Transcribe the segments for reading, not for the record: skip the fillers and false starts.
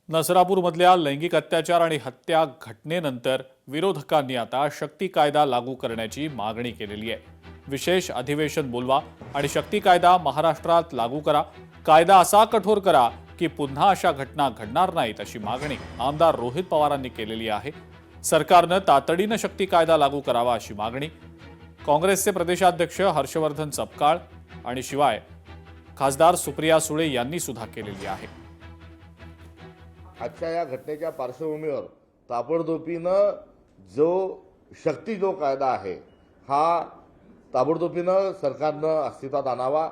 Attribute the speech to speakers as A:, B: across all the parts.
A: नसरापूरमधल्या लैंगिक अत्याचार आणि हत्या घटनेनंतर विरोधकांनी आता शक्ती कायदा लागू करण्याची मागणी केलेली आहे। विशेष अधिवेशन बोलवा आणि शक्ती कायदा महाराष्ट्रात लागू करा, कायदा असा कठोर करा की पुन्हा अशा घटना घडणार नाहीत, अशी मागणी आमदार रोहित पवारांनी केलेली आहे। सरकारनं तातडीनं शक्ती कायदा लागू करावा अशी मागणी काँग्रेसचे प्रदेशाध्यक्ष हर्षवर्धन सपकाळ आणि शिवाय खासदार सुप्रिया सुळे यांनी सुद्धा केलेली आहे।
B: आजच्या या घटनेच्या पार्श्वभूमीवर ताबडतोबीनं जो कायदा आहे हा ताबडतोबीनं सरकारनं अस्तित्वात आणावा,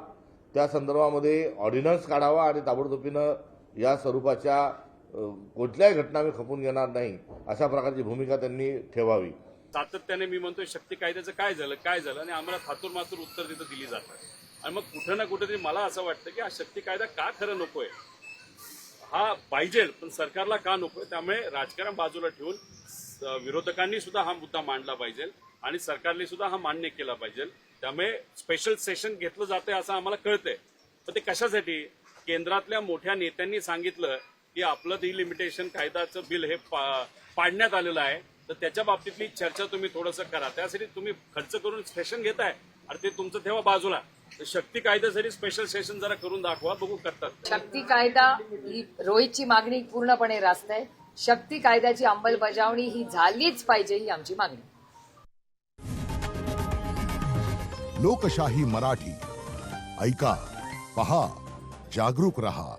B: त्या संदर्भामध्ये ऑर्डिनन्स काढावा आणि ताबडतोबीनं या स्वरूपाच्या कुठल्याही घटना मी खपून घेणार नाही अशा प्रकारची भूमिका त्यांनी ठेवावी।
C: सातत्याने मी म्हणतोय शक्ती कायद्याचं काय झालं आणि आम्हाला थातूर मातूर उत्तर तिथं दिली जातात। आणि मग कुठं ना कुठेतरी मला असं वाटतं की हा शक्ती कायदा का खरं नकोय, हा पाहिजे पण सरकारला का नकोय। त्यामुळे राजकारण बाजूला ठेवून विरोधकांनी सुद्धा हा मुद्दा मांडला पाहिजे आणि सरकारने सुद्धा हा मान्य केला पाहिजे। त्यामुळे स्पेशल सेशन घेतलं जातंय असं आम्हाला कळतंय, पण ते कशासाठी? केंद्रातल्या मोठ्या नेत्यांनी सांगितलं की आपलं डिलिमिटेशन कायद्याचं बिल हे पाडण्यात आलेलं आहे, तर त्याच्या बाबतीतली चर्चा तुम्ही थोडंसं करा। त्यासाठी तुम्ही खर्च करून सेशन घेताय आणि ते तुमचं ठेवा बाजूला। शक्ती कायद्यासाठी स्पेशल सेशन जरा करून दाखवा, बघू करतात।
D: शक्ती कायदा ही रोहितची मागणी पूर्णपणे रास्त आहे। शक्ती कायद्याची अंमलबजावणी ही झालीच पाहिजे, ही आमची मागणी।
E: लोकशाही मराठी ऐका, पहा, जागरूक रहा।